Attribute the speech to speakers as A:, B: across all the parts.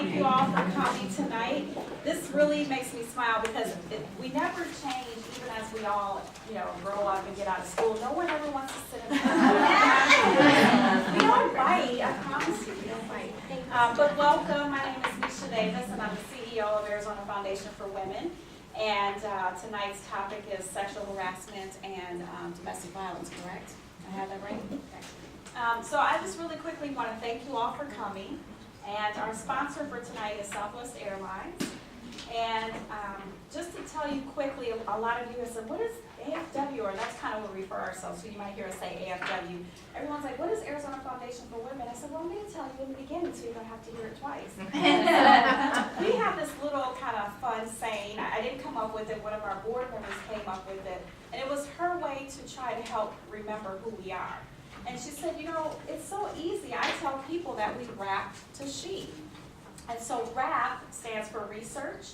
A: thank you all for coming tonight. This really makes me smile because we never change, even as we all, grow up and get out of school. No one ever wants to sit in the We don't fight, I promise you, we don't fight. But welcome, my name is Misha Davis, and I'm the CEO of Arizona Foundation for Women. And tonight's topic is sexual harassment and domestic violence, correct? I have that right? Okay. So I just really quickly want to thank you all for coming. And our sponsor for tonight is Southwest Airlines. And just to tell you quickly, a lot of you have said, what is AFW? Or that's kind of what we refer ourselves to. You might hear us say AFW. Everyone's like, what is Arizona Foundation for Women? I said, well, I'm going to tell you in the beginning so you don't have to hear it twice. So we have this little kind of fun saying. I didn't come up with it. One of our board members came up with it. And it was her way to try to help remember who we are. And she said, it's so easy. I tell people that we RAP to SHE. And so RAP stands for Research,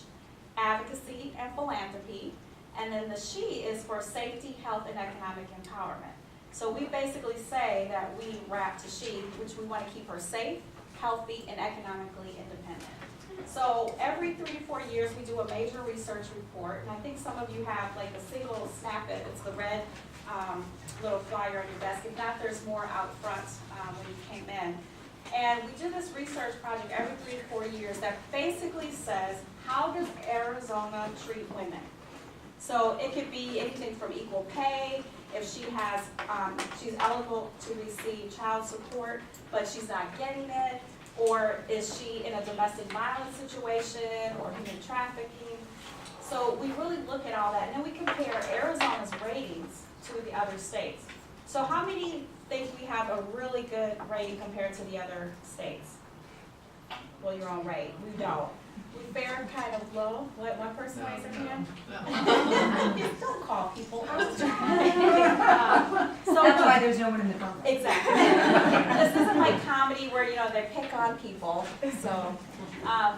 A: Advocacy, and Philanthropy. And then the SHE is for Safety, Health, and Economic Empowerment. So we basically say that we RAP to SHE, which we want to keep her safe, healthy, and economically independent. So every 3 to 4 years, we do a major research report. And I think some of you have like a single snippet. It's the red little flyer on your desk. If not, there's more out front when you came in. And we do this research project every 3 to 4 years that basically says, how does Arizona treat women? So it could be anything from equal pay, if she has, she's eligible to receive child support, but she's not getting it, or is she in a domestic violence situation or human trafficking. So we really look at all that, and then we compare Arizona's ratings to the other states. So how many think we have a really good rating compared to the other states? Well, you're all right. We don't. We fare kind of low. What, one person raised their hand? Don't call people out. So
B: that's why there's no one in the front.
A: Exactly. This isn't like comedy where, they pick on people. So,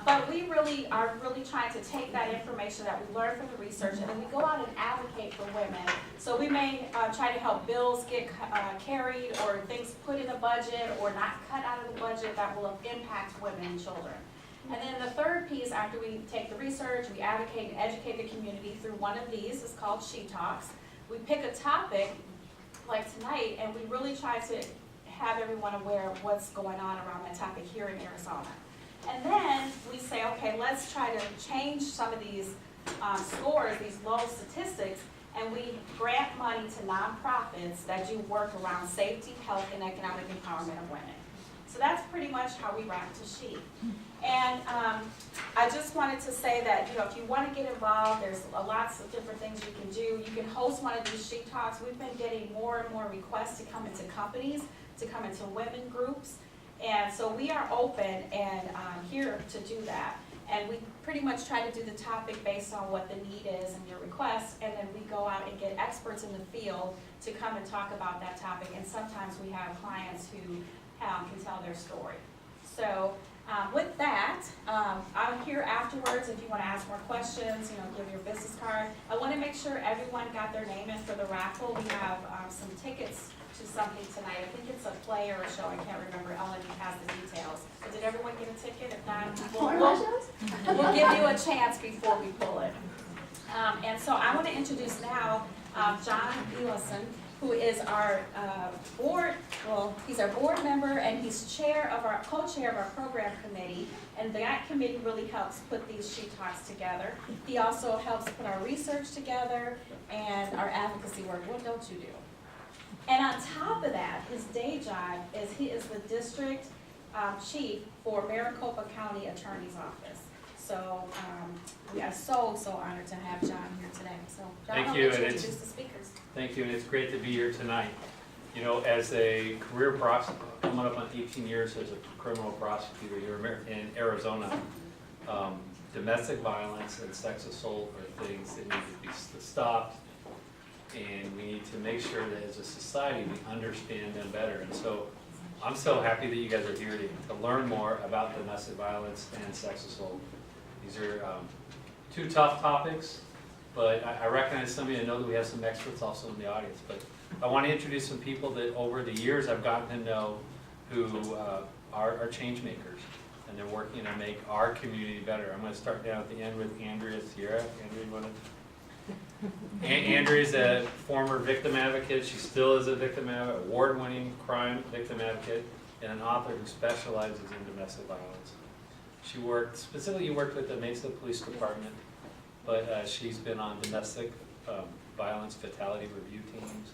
A: but we really are trying to take that information that we learned from the research, and then we go out and advocate for women. So we may try to help bills get carried, or things put in the budget or not cut out of the budget that will impact women and children. And then the third piece, after we take the research, we advocate and educate the community through one of these. It's called She Talks. We pick a topic like tonight, and we really try to have everyone aware of what's going on around that topic here in Arizona. And then we say, okay, let's try to change some of these scores, these low statistics, and we grant money to nonprofits that do work around safety, health, and economic empowerment of women. So that's pretty much how we RAP to SHE. And I just wanted to say that, if you want to get involved, there's lots of different things you can do. You can host one of these SHE Talks. We've been getting more and more requests to come into companies, to come into women groups. And so we are open and here to do that. And we pretty much try to do the topic based on what the need is and your request. And then we go out and get experts in the field to come and talk about that topic. And sometimes we have clients who can tell their story. So with that, I'm here afterwards if you want to ask more questions, give your business card. I want to make sure everyone got their name in for the raffle. We have some tickets to something tonight. I think it's a play or a show. I can't remember. Ellen has the details. But did everyone get a ticket? If not, we'll give you a chance before we pull it. And so I want to introduce now John Ellison, who is our board, he's our board member, and he's co-chair of our program committee, and that committee really helps put these SHE Talks together. He also helps put our research together and our advocacy work. What don't you do? And on top of that, his day job is he is the district chief for Maricopa County Attorney's Office. So we are so honored to have John here today. So John, I'll let you introduce the speakers.
C: Thank you, and it's great to be here tonight. As a career prosecutor, coming up on 18 years as a criminal prosecutor here in Arizona, domestic violence and sex assault are things that need to be stopped, and we need to make sure that as a society we understand them better. And so I'm so happy that you guys are here to learn more about domestic violence and sex assault. These are two tough topics, but I recognize some of you. I know that we have some experts also in the audience, but I want to introduce some people that over the years I've gotten to know who are change makers. and they're working to make our community better. I'm gonna start down at the end with Andrea Sierra. Andrea, you wanna? Andrea's a former victim advocate. She still is a victim advocate, award-winning crime victim advocate, and an author who specializes in domestic violence. She specifically worked with the Mesa Police Department, but she's been on domestic violence fatality review teams,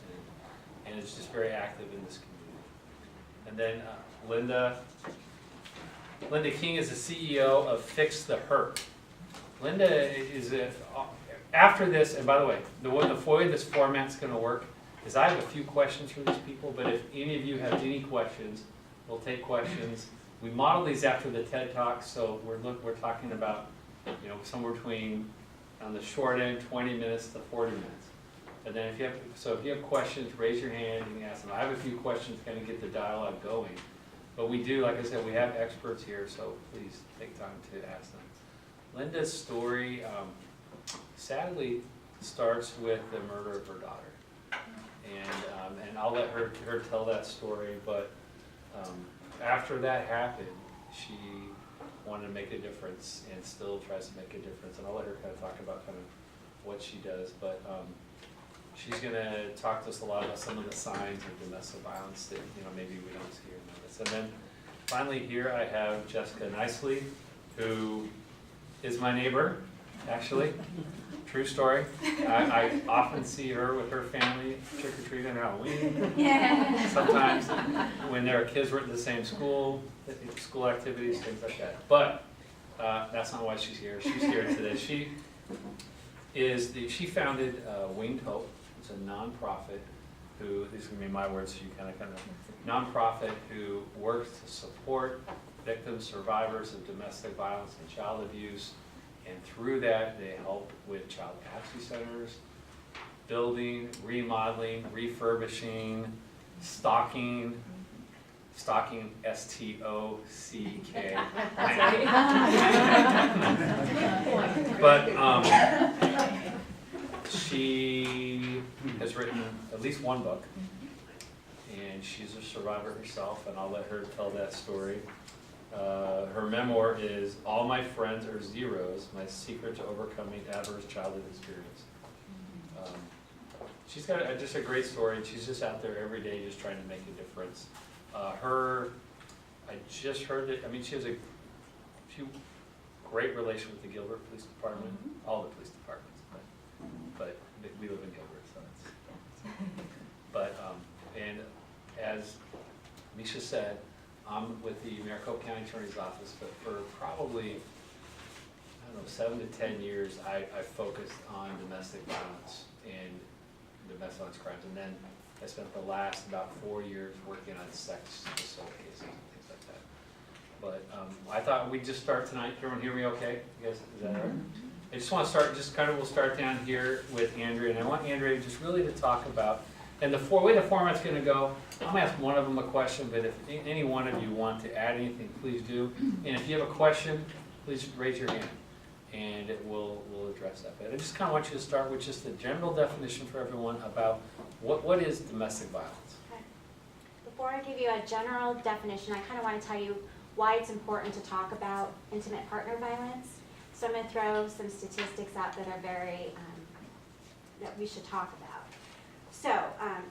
C: and is just very active in this community. And then Linda King is the CEO of Fix the Hurt. Linda is after this, and by the way, the way this format's going to work is I have a few questions for these people, but if any of you have any questions, we'll take questions. We model these after the TED Talks, so we're talking about, you know, somewhere between, on the short end, 20 minutes to 40 minutes. And then if you have questions, raise your hand, you can ask them. I have a few questions to kind of get the dialogue going. But we do, like I said, we have experts here, so please take time to ask them. Linda's story sadly starts with the murder of her daughter. And I'll let her tell that story, but after that happened, she wanted to make a difference and still tries to make a difference. And I'll let her kind of talk about kind of what she does. But she's going to talk to us a lot about some of the signs of domestic violence that, you know, maybe we don't see or notice. And then finally here I have Jessica Nicely, who is my neighbor, actually. True story. I often see her with her family trick-or-treating on Halloween. Yeah. Sometimes when their kids were at the same school activities, things like that. But that's not why she's here. She's here today. She founded Winged Hope. It's a nonprofit who, these are going to be my words, so you kind of nonprofit who works to support victims, survivors of domestic violence and child abuse. And through that, they help with child advocacy centers, building, remodeling, refurbishing, stocking, S-T-O-C-K. But she has written at least one book, and she's a survivor herself, and I'll let her tell that story. Her memoir is All My Friends Are Zeros, My Secret to Overcoming Adverse Childhood Experience. She's got just a great story, and she's just out there every day just trying to make a difference. I just heard that, I mean, she has a great relation with the Gilbert Police Department, all the police departments, but we live in Gilbert, so it's, but, and as Misha said, I'm with the Maricopa County Attorney's Office, but for probably, I don't know, 7 to 10 years, I focused on domestic violence and domestic violence crimes. And then I spent the last about 4 years working on sex assault cases and things like that. But I thought we'd just start tonight. Everyone hear me okay? You guys, is that all right? I just want to start, we'll start down here with Andrea. And I want Andrea just really to talk about, and the way the format's going to go, I'm going to ask one of them a question, but if any one of you want to add anything, please do. And if you have a question, please raise your hand, and we'll address that. But I just kind of want you to start with just a general definition for everyone about what is domestic violence.
B: Okay. Before I give you a general definition, I kind of want to tell you why it's important to talk about intimate partner violence. So I'm going to throw some statistics out that are very, that we should talk about. So,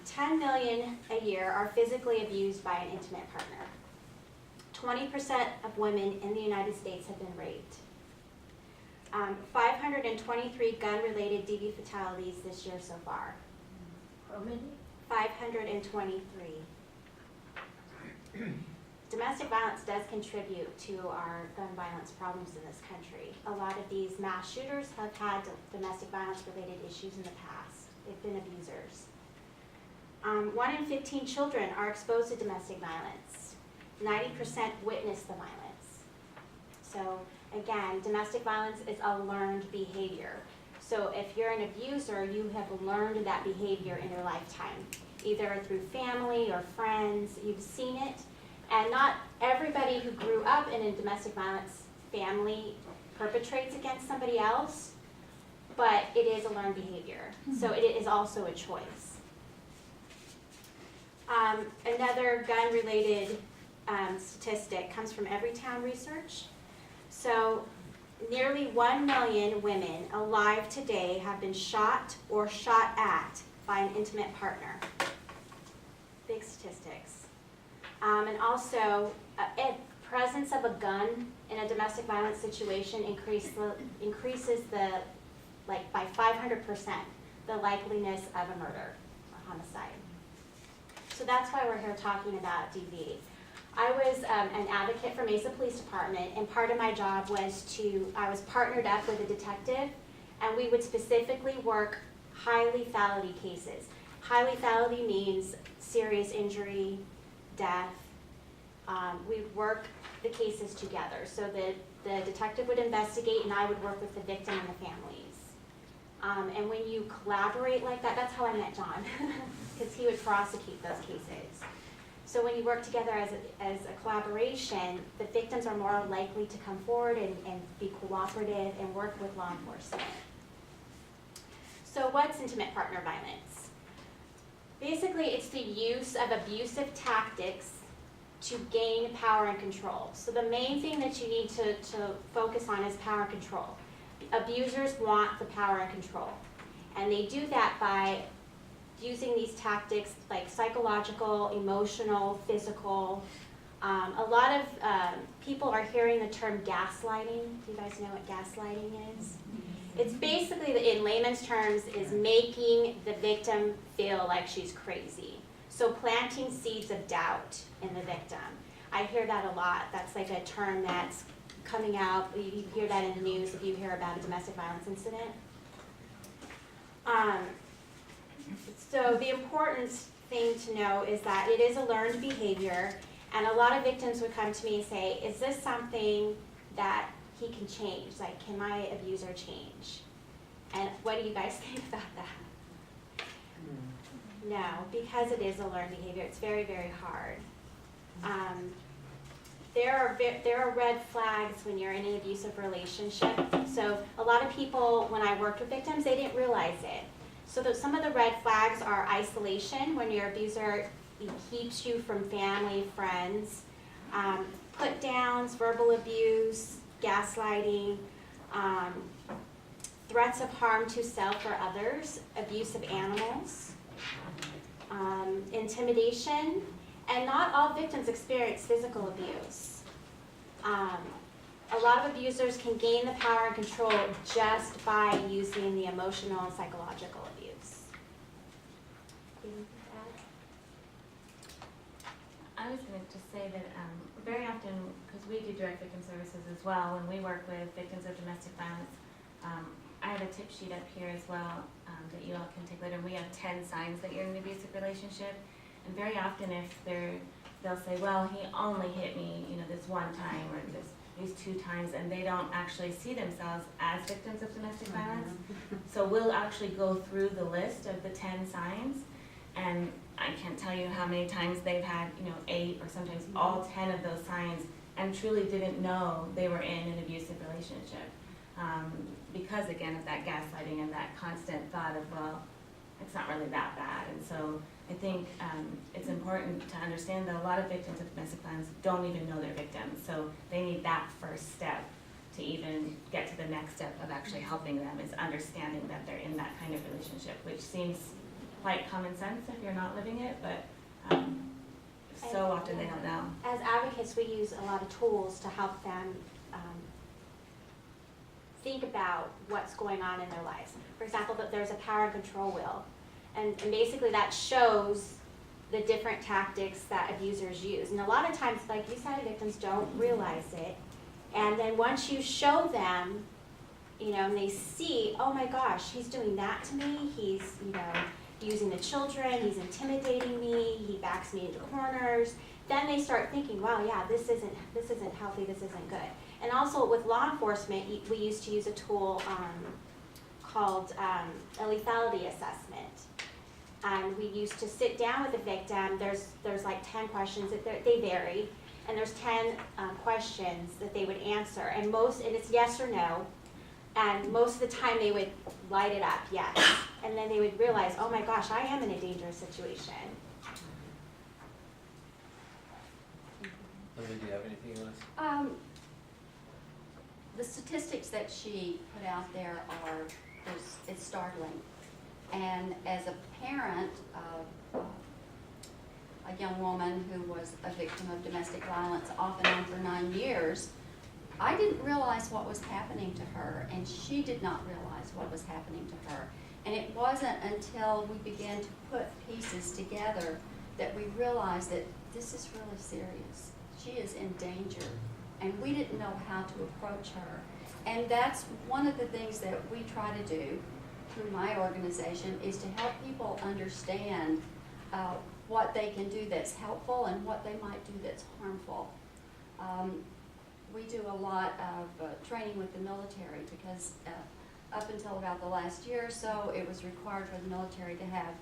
B: 10 million a year are physically abused by an intimate partner. 20% of women in the United States have been raped. 523 gun-related DV fatalities this year so far.
D: How many?
B: 523. Domestic violence does contribute to our gun violence problems in this country. A lot of these mass shooters have had domestic violence-related issues in the past. They've been abusers. 1 in 15 children are exposed to domestic violence. 90% witness the violence. So again, domestic violence is a learned behavior. So if you're an abuser, you have learned that behavior in your lifetime, either through family or friends, you've seen it. And not everybody who grew up in a domestic violence family perpetrates against somebody else, but it is a learned behavior. So it is also a choice. Another gun-related statistic comes from Everytown Research. So nearly 1 million women alive today have been shot or shot at by an intimate partner. Big statistics. And also, presence of a gun in a domestic violence situation increases the, like, by 500%, the likeliness of a murder or homicide. So that's why we're here talking about DV. I was an advocate for Mesa Police Department, and part of my job was I was partnered up with a detective, and we would specifically work high lethality cases. High lethality means serious injury, death. We'd work the cases together. So the detective would investigate, and I would work with the victim and the families. And when you collaborate like that, that's how I met John, because he would prosecute those cases. So when you work together as a collaboration, the victims are more likely to come forward and be cooperative and work with law enforcement. So what's intimate partner violence? Basically, it's the use of abusive tactics to gain power and control. So the main thing that you need to focus on is power and control. Abusers want the power and control. And they do that by using these tactics like psychological, emotional, physical. A lot of people are hearing the term gaslighting. Do you guys know what gaslighting is? It's basically, in layman's terms, is making the victim feel like she's crazy. So planting seeds of doubt in the victim. I hear that a lot. That's like a term that's coming out. You hear that in the news if you hear about a domestic violence incident. So the important thing to know is that it is a learned behavior, and a lot of victims would come to me and say, is this something that he can change? Like, can my abuser change? And what do you guys think about that? No, because it is a learned behavior. It's very, very hard. There are red flags when you're in an abusive relationship. So a lot of people, when I worked with victims, they didn't realize it. So some of the red flags are isolation, when your abuser keeps you from family, friends, put downs, verbal abuse, gaslighting, threats of harm to self or others, abuse of animals, intimidation, and not all victims experience physical abuse. A lot of abusers can gain the power and control just by using the emotional and psychological abuse.
D: I was going to just say that very often, because we do direct victim services as well, and we work with victims of domestic violence, I have a tip sheet up here as well that you all can take later. And we have 10 signs that you're in an abusive relationship. And very often if they'll say, well, he only hit me, this one time or these 2 times, and they don't actually see themselves as victims of domestic violence. So we'll actually go through the list of the 10 signs, and I can't tell you how many times they've had, 8 or sometimes all 10 of those signs, and truly didn't know they were in an abusive relationship. Because again of that gaslighting and that constant thought of, well, it's not really that bad. And so I think it's important to understand that a lot of victims of domestic violence don't even know they're victims. So they need that first step to even get to the next step of actually helping them, is understanding that they're in that kind of relationship, which seems quite common sense if you're not living it, but so often they don't know.
B: As advocates, we use a lot of tools to help them think about what's going on in their lives. For example, that there's a power and control wheel. And basically that shows the different tactics that abusers use. And a lot of times, like you said, victims don't realize it. And then once you show them, and they see, oh my gosh, he's doing that to me, he's, using the children, he's intimidating me, he backs me into corners, then they start thinking, wow, yeah, this isn't healthy, this isn't good. And also with law enforcement, we used to use a tool called a lethality assessment. And we used to sit down with the victim. There's like 10 questions, they vary, and there's 10 questions that they would answer, and it's yes or no. And most of the time they would light it up, yes. And then they would realize, oh my gosh, I am in a dangerous situation.
C: Linda, do you have anything you want to say?
E: The statistics that she put out there it's startling. And as a parent of a young woman who was a victim of domestic violence off and on for 9 years, I didn't realize what was happening to her, and she did not realize what was happening to her. And it wasn't until we began to put pieces together that we realized that this is really serious. She is in danger, and we didn't know how to approach her. And that's one of the things that we try to do through my organization, is to help people understand what they can do that's helpful and what they might do that's harmful. We do a lot of training with the military because up until about the last year or so, it was required for the military to have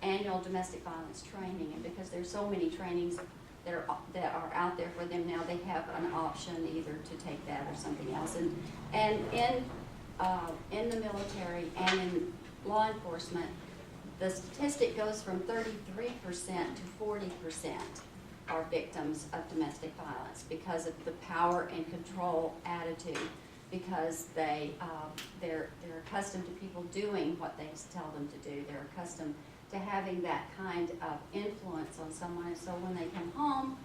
E: annual domestic violence training, and because there's so many trainings that are out there for them now, they have an option either to take that or something else. And in the military and in law enforcement, the statistic goes from 33% to 40% are victims of domestic violence because of the power and control attitude, because they're accustomed to people doing what they tell them to do. They're accustomed to having that kind of influence on someone, and so when they come home,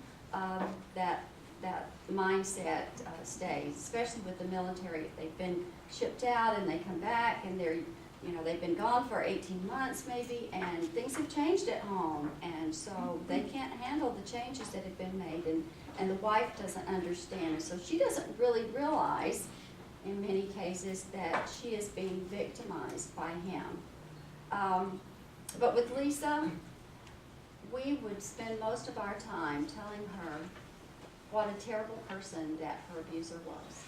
E: that mindset stays, especially with the military. If they've been shipped out and they come back and they've been gone for 18 months maybe, and things have changed at home, and so they can't handle the changes that have been made, and the wife doesn't understand, and so she doesn't really realize in many cases that she is being victimized by him. But with Lisa, we would spend most of our time telling her what a terrible person that her abuser was.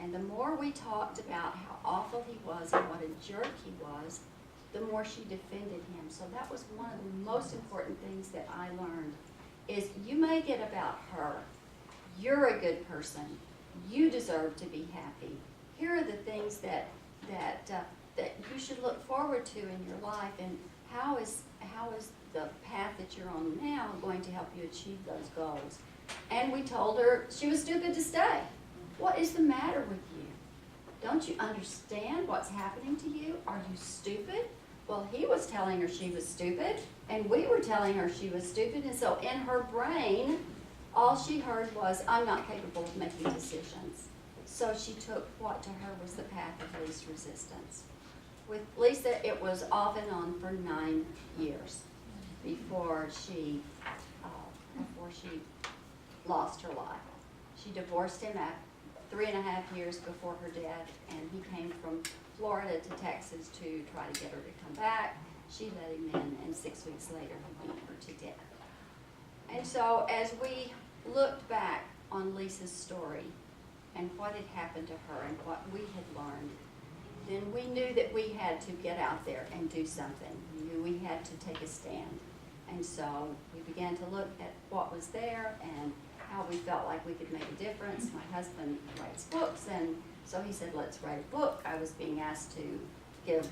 E: And the more we talked about how awful he was and what a jerk he was, the more she defended him. So that was one of the most important things that I learned, is you make it about her. You're a good person. You deserve to be happy. Here are the things that you should look forward to in your life, and how is the path that you're on now going to help you achieve those goals. And we told her she was too good to stay. What is the matter with you? Don't you understand what's happening to you? Are you stupid? Well, he was telling her she was stupid, and we were telling her she was stupid, and so in her brain, all she heard was, I'm not capable of making decisions. So she took what to her was the path of least resistance. With Lisa, it was off and on for 9 years before she lost her life. She divorced him at 3.5 years before her death, and he came from Florida to Texas to try to get her to come back. She let him in, and 6 weeks later he beat her to death. And so as we looked back on Lisa's story and what had happened to her and what we had learned, then we knew that we had to get out there and do something. We knew we had to take a stand. And so we began to look at what was there and how we felt like we could make a difference. My husband writes books, and so he said, let's write a book. I was being asked to give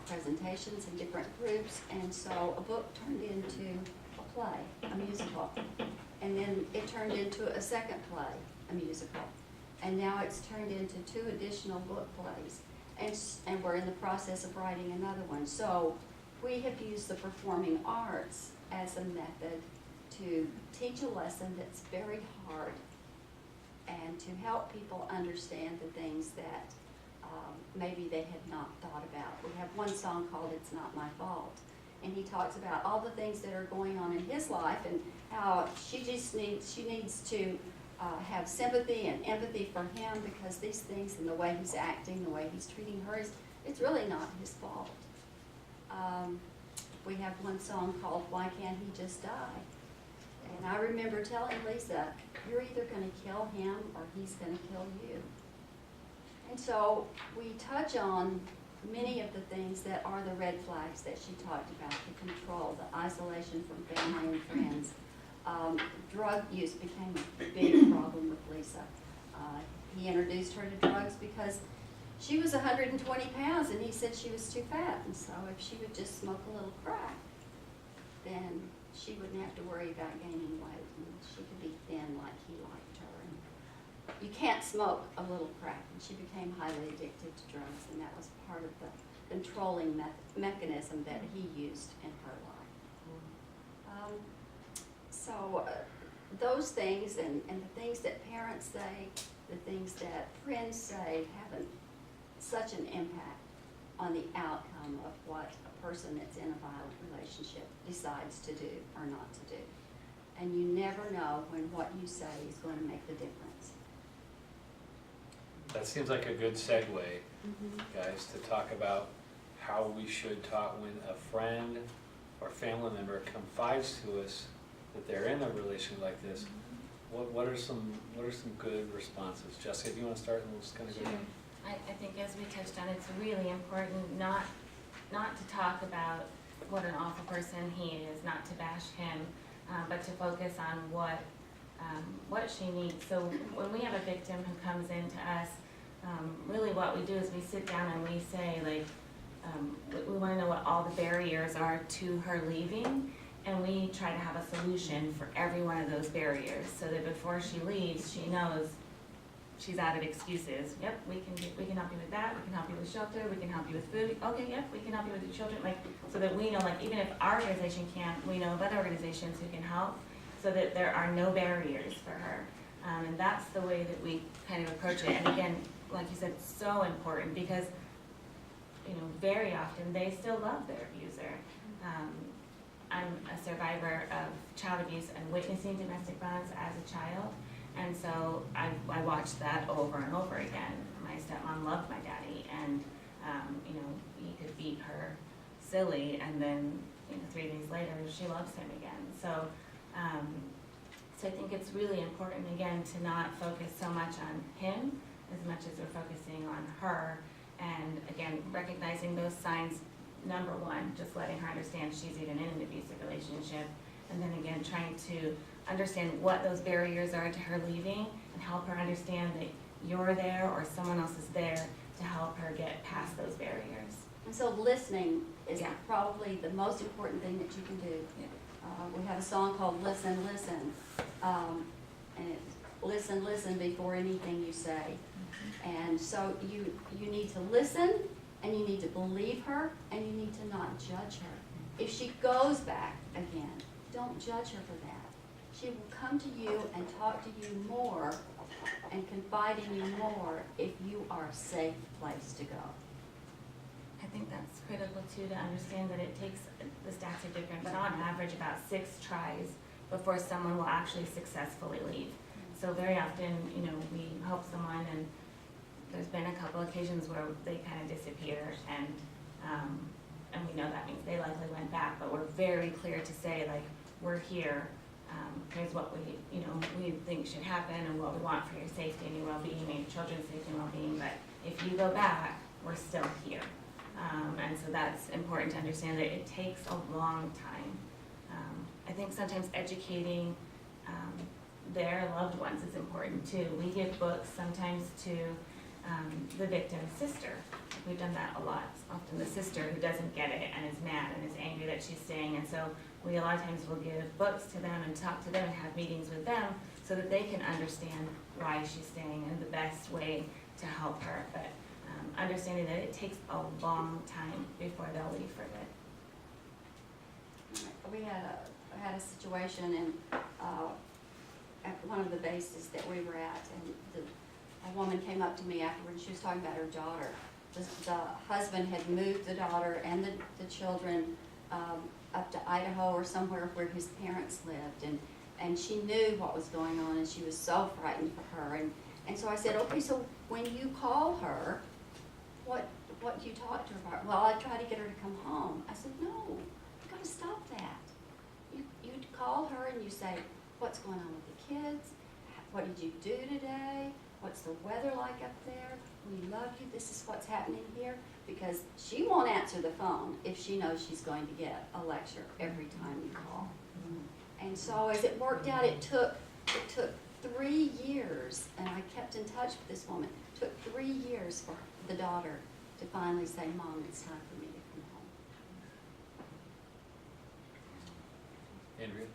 E: presentations in different groups, and so a book turned into a play, a musical. And then it turned into a second play, a musical. And now it's turned into 2 additional book plays. And we're in the process of writing another one. So we have used the performing arts as a method to teach a lesson that's very hard and to help people understand the things that maybe they had not thought about. We have one song called It's Not My Fault, and he talks about all the things that are going on in his life and how she needs to have sympathy and empathy for him, because these things and the way he's acting, the way he's treating her, it's really not his fault. We have one song called Why Can't He Just Die? And I remember telling Lisa, you're either going to kill him or he's going to kill you. And so we touch on many of the things that are the red flags that she talked about: the control, the isolation from family and friends. Drug use became a big problem with Lisa. He introduced her to drugs because she was 120 pounds and he said she was too fat, and so if she would just smoke a little crack, then she wouldn't have to worry about gaining weight, and she could be thin like he liked her. And you can't smoke a little crack, and she became highly addicted to drugs, and that was part of the controlling mechanism that he used in her life. Those things and the things that parents say, the things that friends say have such an impact on the outcome of what a person that's in a violent relationship decides to do or not to do. And you never know when what you say is going to make the difference.
C: That seems like a good segue, guys, to talk about how we should talk when a friend or family member confides to us that they're in a relationship like this. What are some good responses? Jessica, do you want to start, and we'll just kind of go down?
D: I think as we touched on, it's really important not to talk about what an awful person he is, not to bash him, but to focus on what she needs. So when we have a victim who comes into us, really what we do is we sit down and we say, like, we want to know what all the barriers are to her leaving, and we try to have a solution for every one of those barriers, so that before she leaves, she knows she's out of excuses. Yep, we can help you with that, we can help you with shelter, we can help you with food, okay, yep, we can help you with your children, like, so that we know, like, even if our organization can't, we know of other organizations who can help, so that there are no barriers for her. And that's the way that we kind of approach it, and again, like you said, so important, because, you know, very often they still love their abuser. I'm a survivor of child abuse and witnessing domestic violence as a child, and so I watched that over and over again. My stepmom loved my daddy, and you know, he could beat her silly, and then, you know, 3 days later she loves him again. So I think it's really important, again, to not focus so much on him as much as we're focusing on her, and again, recognizing those signs. Number one, just letting her understand she's even in an abusive relationship, and then again, trying to understand what those barriers are to her leaving, and help her understand that you're there or someone else is there to help her get past those barriers.
E: And so listening is
D: Yeah.
E: probably the most important thing that you can do.
D: Yeah.
E: We have a song called Listen, Listen, and it's listen, listen before anything you say. And so you need to listen, and you need to believe her, and you need to not judge her. If she goes back again, don't judge her for that. She will come to you and talk to you more and confide in you more if you are a safe place to go.
D: I think that's critical too, to understand that it takes, the stats are different, but on average about 6 tries before someone will actually successfully leave. So very often, you know, we help someone, and there's been a couple occasions where they kind of disappear, and we know that means they likely went back, but we're very clear to say, like, we're here, here's what we think should happen, and what we want for your safety and your well-being, and your children's safety and well-being, but if you go back, we're still here. And so that's important to understand, that it takes a long time. I think sometimes educating their loved ones is important too. We give books sometimes to the victim's sister. We've done that a lot. It's often the sister who doesn't get it and is mad and is angry that she's staying, and so we a lot of times will give books to them and talk to them and have meetings with them so that they can understand why she's staying and the best way to help her. But understanding that it takes a long time before they'll leave for good.
E: We had a situation in at one of the bases that we were at, and a woman came up to me afterwards. She was talking about her daughter. The husband had moved the daughter and the children up to Idaho or somewhere where his parents lived, and she knew what was going on, and she was so frightened for her. And so I said, okay, so when you call her, what do you talk to her about? Well, I try to get her to come home. I said, no, you got to stop that. You call her and you say, what's going on with the kids? What did you do today? What's the weather like up there? We love you. This is what's happening here. Because she won't answer the phone if she knows she's going to get a lecture every time you call. And so as it worked out, it took 3 years, and I kept in touch with this woman. It took 3 years for the daughter to finally say, Mom, it's time for me to come home.
C: Andrea?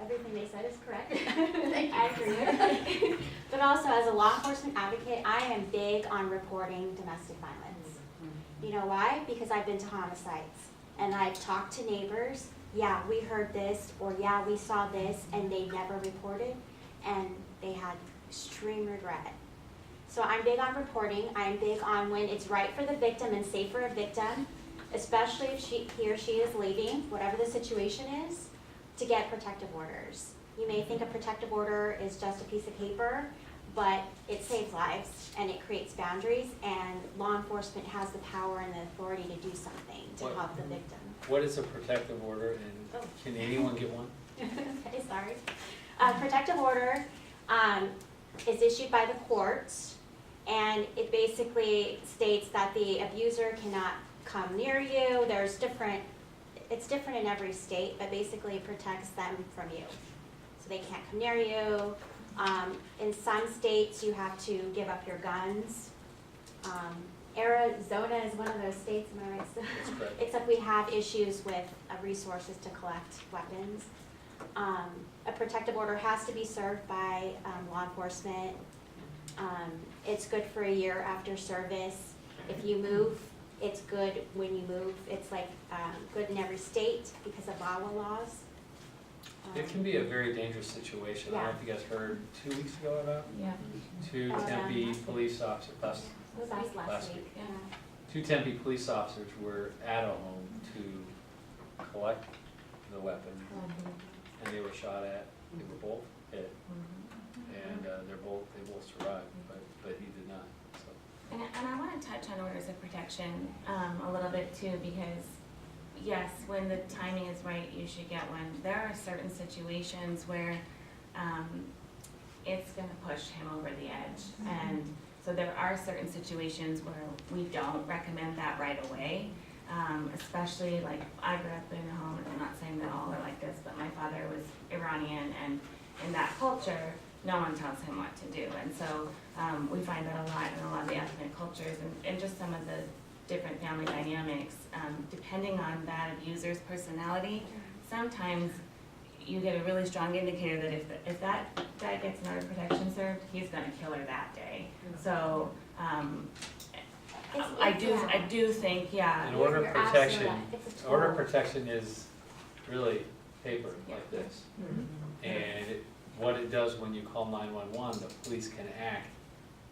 B: Everything they said is correct. I agree. But also, as a law enforcement advocate, I am big on reporting domestic violence. You know why? Because I've been to homicides, and I've talked to neighbors, yeah, we heard this, or yeah, we saw this, and they never reported, and they had extreme regret. So I'm big on reporting. I'm big on when it's right for the victim and safe for a victim, especially if he or she is leaving, whatever the situation is, to get protective orders. You may think a protective order is just a piece of paper, but it saves lives and it creates boundaries, and law enforcement has the power and the authority to do something to
C: What-
B: help the victim.
C: What is a protective order, and can anyone get one?
B: Okay, sorry. A protective order is issued by the courts, and it basically states that the abuser cannot come near you. It's different in every state, but basically it protects them from you. So they can't come near you. In some states, you have to give up your guns. Arizona is one of those states, am I right?
C: That's correct.
B: Except we have issues with resources to collect weapons. A protective order has to be served by law enforcement. It's good for a year after service. If you move, it's good when you move. It's like good in every state because of VAWA laws.
C: It can be a very dangerous situation. I don't know if you guys heard 2 weeks ago about
D: Yeah.
C: two Tempe police officers,
B: It was us
C: last
B: last
C: week.
B: week.
D: Yeah.
C: two Tempe police officers were at a home to collect the weapon, and they were shot at. They were both hit, and they both survived, but he did not. So
D: And I want to touch on orders of protection a little bit too, because yes, when the timing is right, you should get one. There are certain situations where it's going to push him over the edge. And so there are certain situations where we don't recommend that right away. Especially like I grew up in a home, and I'm not saying that all are like this, but my father was Iranian, and in that culture, no one tells him what to do. And so we find that a lot in a lot of the ethnic cultures, and just some of the different family dynamics, depending on that abuser's personality, sometimes you get a really strong indicator that if that guy gets an order of protection served, he's gonna kill her that day. So, I do think, yeah.
C: an order of
B: You're absolutely
C: protection,
B: right. It's a
C: order of
B: tool.
C: protection is really paper like this. And what it does when you call 911, the police can act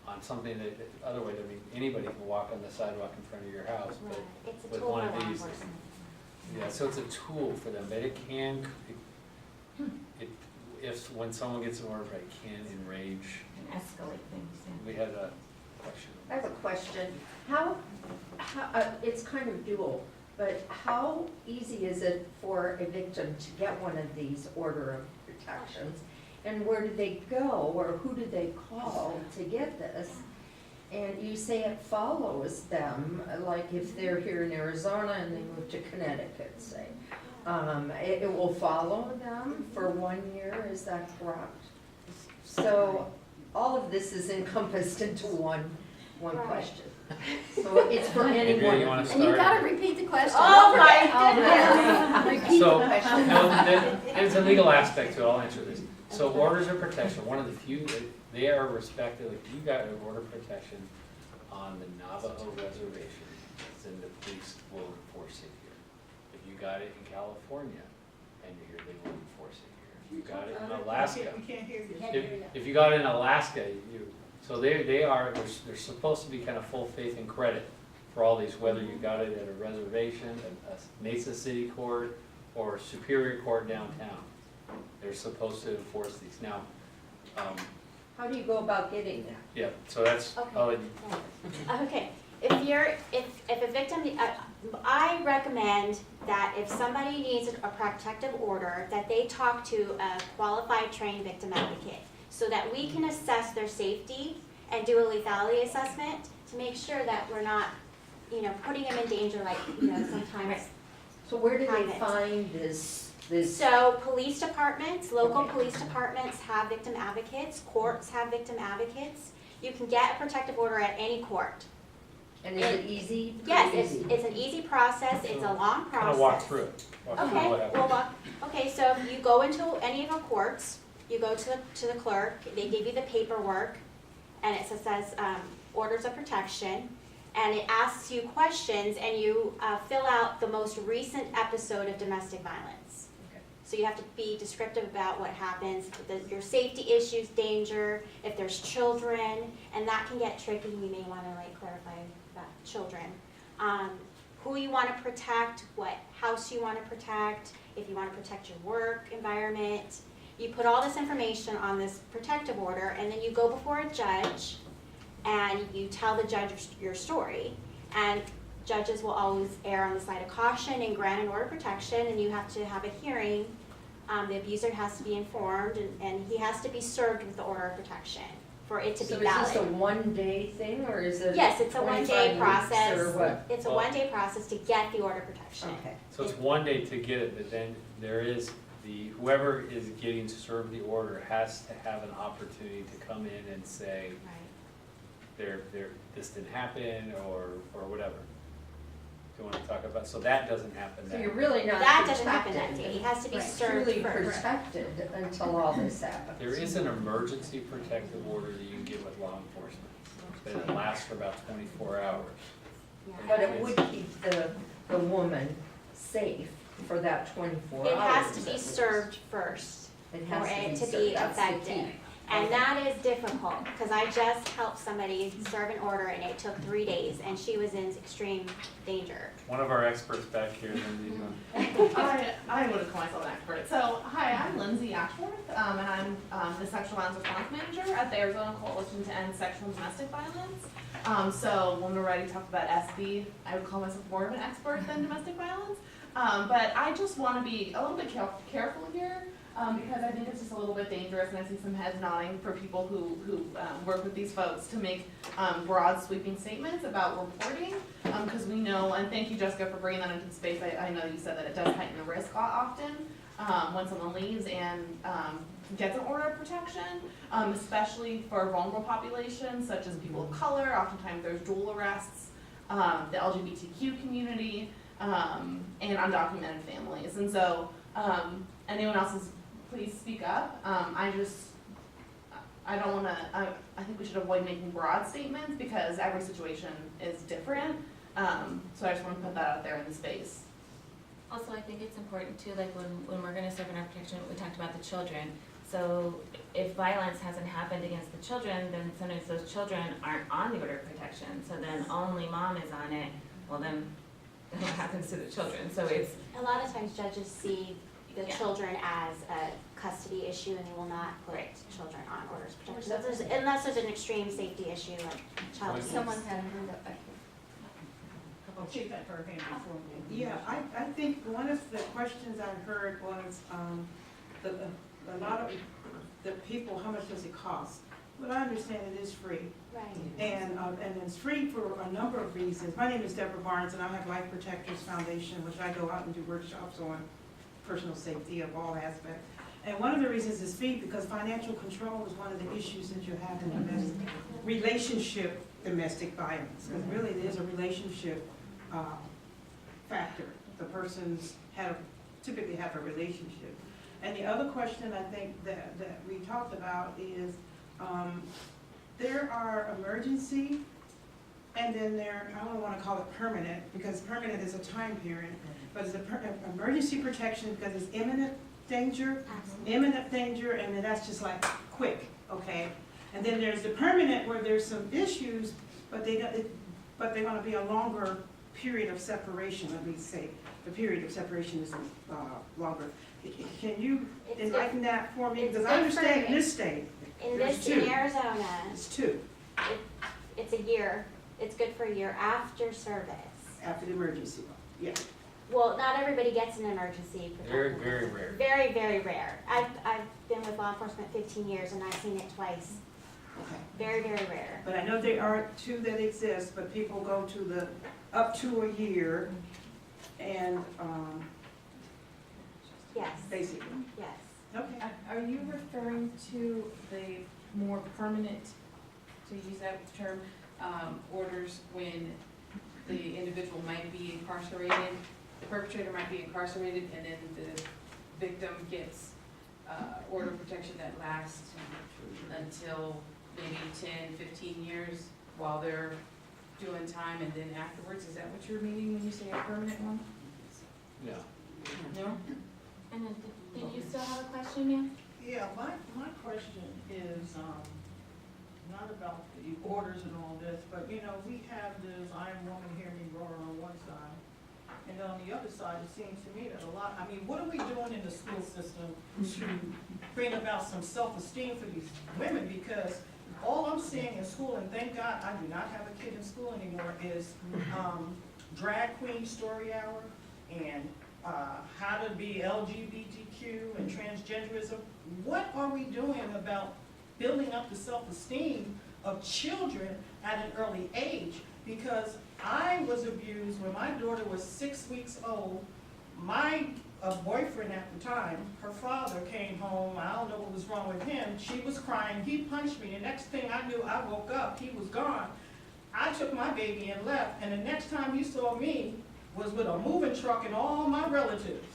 C: on something that otherwise, I mean, anybody can walk on the sidewalk in front of your house,
B: Right.
C: but
B: It's a
C: with
B: tool for
C: one
B: law
C: of these,
B: enforcement.
C: yeah, so it's a tool for them, but it can, if, when someone gets an order, it can enrage.
D: And escalate things, yeah.
C: We had a question.
F: I have a question. How, it's kind of dual, but how easy is it for a victim to get one of these order of protections? And where do they go, or who do they call to get this? And you say it follows them, like if they're here in Arizona and they move to Connecticut, say. It will follow them for 1 year, is that correct? So all of this is encompassed into one
B: Right.
F: question. So it's for
C: Andrea, you
F: anyone.
C: wanna
E: And you
C: start?
E: gotta repeat the question.
B: Oh,
E: Don't
B: my
E: forget.
B: goodness.
F: Repeat
C: So,
F: the question.
C: no, there's a legal aspect to it, I'll answer this. So orders of protection, one of the few, they are respected, like you got an order of protection on the Navajo reservation, then the police will enforce it here. If you got it in California and you're here, they will enforce it here. If you got it in Alaska,
G: We can't hear you.
C: if you got it in Alaska, so they are, they're supposed to be kind of full faith and credit for all these, whether you got it at a reservation, a Mesa City Court, or Superior Court downtown. They're supposed to enforce these. Now,
F: How do you go about getting that?
C: yeah, so that's,
B: Okay.
C: I'll let you-
B: Okay, if a victim, I recommend that if somebody needs a protective order, that they talk to a qualified trained victim advocate, so that we can assess their safety and do a lethality assessment to make sure that we're not, putting them in danger like, sometimes.
F: So where do they
B: Private.
F: find this?
B: So police departments, local police departments have victim advocates, courts have victim advocates. You can get a protective order at any court.
F: And is it easy?
B: Yes,
F: Pretty easy.
B: it's an easy process, it's a long process.
C: Kind of walk through it. Walk through
B: Okay,
C: what happened.
B: okay, so if you go into any of our courts, you go to the clerk, they give you the paperwork, and it says, orders of protection, and it asks you questions, and you, fill out the most recent episode of domestic violence.
F: Okay.
B: So you have to be descriptive about what happens, your safety issues, danger, if there's children, and that can get tricky, you may wanna like clarify about children. Who you wanna protect, what house you wanna protect, if you wanna protect your work environment. You put all this information on this protective order, and then you go before a judge, and you tell the judge your story. And judges will always err on the side of caution and grant an order of protection, and you have to have a hearing. The abuser has to be informed, and he has to be served with the order of protection for it to be valid.
F: So is this a one-day thing, or is it?
B: Yes, it's a
F: 25
B: one-day
F: weeks,
B: process.
F: Or what?
B: It's a one-day process to get the order of protection.
F: Okay.
C: So it's one day to get it, but then there is whoever is getting served the order has to have an opportunity to come in and say,
B: Right.
C: this didn't happen, or whatever. Do you want to talk about, so that doesn't happen
F: So
C: then?
F: you're really not
B: That doesn't happen that
F: protected,
B: day. He has to be served
F: truly
B: first.
F: protected until all this happens.
C: There is an emergency protective order that you can get with law enforcement, but it lasts for about 24 hours.
B: Yeah.
F: But it would keep the woman safe for that 24 hours.
B: It has to
F: at
B: be
F: least.
B: served first
F: It
B: for
F: has to
B: it
F: be
B: to
F: served.
B: be
F: That's the
B: effective.
F: key.
B: And that is difficult, because I just helped somebody serve an order and it took 3 days, and she was in extreme danger.
C: One of our experts back here, Lindsay, you want-
G: I would have called myself an expert. So, hi, I'm Lindsay Ashworth, and I'm the Sexual Violence Response Manager at the Arizona Coalition to End Sexual and Domestic Violence. So when we're ready to talk about SB, I would call myself more of an expert than domestic violence. But I just want to be a little bit careful here, because I think it's just a little bit dangerous, and I see some heads nodding for people who work with these folks to make broad sweeping statements about reporting, because we know, and thank you, Jessica, for bringing that into the space. I know you said that it does heighten the risk often when someone leaves and gets an order of protection, especially for vulnerable populations such as people of color. Oftentimes there's dual arrests, the LGBTQ community, and undocumented families. And so anyone else is, please speak up. I don't want to, I think we should avoid making broad statements because every situation is different. So I just want to put that out there in the space.
D: Also, I think it's important too, like when we're gonna serve in our protection, we talked about the children. So if violence hasn't happened against the children, then sometimes those children aren't on the order of protection. So then only mom is on it, well then, what happens to the children? So it's,
B: A lot of times judges see the
D: Yeah.
B: children as a custody issue, and they will not put children on orders of protection. Unless there's an extreme safety issue like child abuse.
E: Someone had a hand up back here.
H: I'll take that for a hand before we. Yeah, I think one of the questions I heard was, a lot of the people, how much does it cost? But I understand it is free,
B: Right.
H: and it's free for a number of reasons. My name is Deborah Barnes, and I have Life Protectors Foundation, which I go out and do workshops on personal safety of all aspects. And one of the reasons it's free because financial control is one of the issues that you have in domestic relationship domestic violence. Because really, it is a relationship factor. The persons typically have a relationship. And the other question I think that we talked about is, there are emergency, and then I don't want to call it permanent, because permanent is a time period, but it's emergency protection because it's imminent danger, and then that's just like quick, okay? And then there's the permanent where there's some issues, but they're gonna be a longer period of separation, let me say. The period of separation is longer. Can you enlighten that for me?
B: It's
H: Because I understand in
B: different.
H: this state,
B: In
H: There's
B: in
H: two.
B: Arizona,
H: it's 2
B: it's a year, it's good for a year after service.
H: after the emergency. Yeah,
B: Well, not everybody gets an emergency
C: Very,
B: protection.
C: very rare.
B: Very, very rare. I've been with law enforcement 15 years and I've seen it twice.
H: okay.
B: Very, very rare.
H: But I know there are 2 that exist, but people go to up to a year, and
B: Yes,
H: basically,
B: yes.
H: okay.
G: Are you referring to the more permanent, to use that term, orders when
I: the individual might be incarcerated, the perpetrator might be incarcerated, and then the victim gets order of protection that lasts until maybe 10, 15 years while they're doing time, and then afterwards, is that what you're meaning when you say a permanent one?
C: Yeah.
I: No?
D: And then, did you still have a question, ma'am?
J: Yeah, my question is, not about the orders and all this, but you know, we have this I am woman, hear me roar on one side. And then on the other side, it seems to me that what are we doing in the school system to bring about some self-esteem for these women? Because all I'm seeing in school, and thank God I do not have a kid in school anymore, is drag queen story hour and how to be LGBTQ and transgenderism. What are we doing about building up the self-esteem of children at an early age? Because I was abused when my daughter was 6 weeks old. My boyfriend at the time, her father came home, I don't know what was wrong with him, she was crying, he punched me, the next thing I knew, I woke up, he was gone. I took my baby and left, and the next time you saw me was with a moving truck and all my relatives,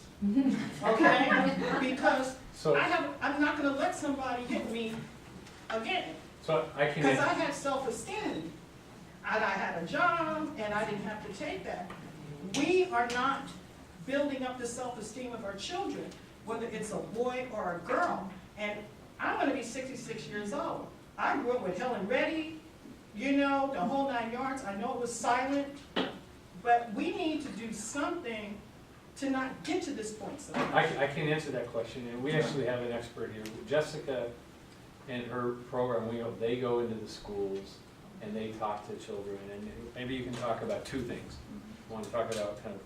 J: okay? Because
C: So,
J: I'm not gonna let somebody hit me again.
C: so I can.
J: Because I had self-esteem, and I had a job, and I didn't have to take that. We are not building up the self-esteem of our children, whether it's a boy or a girl. And I'm gonna be 66 years old. I grew up with Helen Reddy, you know, the whole 9 yards. I know it was silent, but we need to do something to not get to this point.
C: I can answer that question, and we actually have an expert here. Jessica and her program, they go into the schools and they talk to children, and maybe you can talk about two things. You want to talk about kind of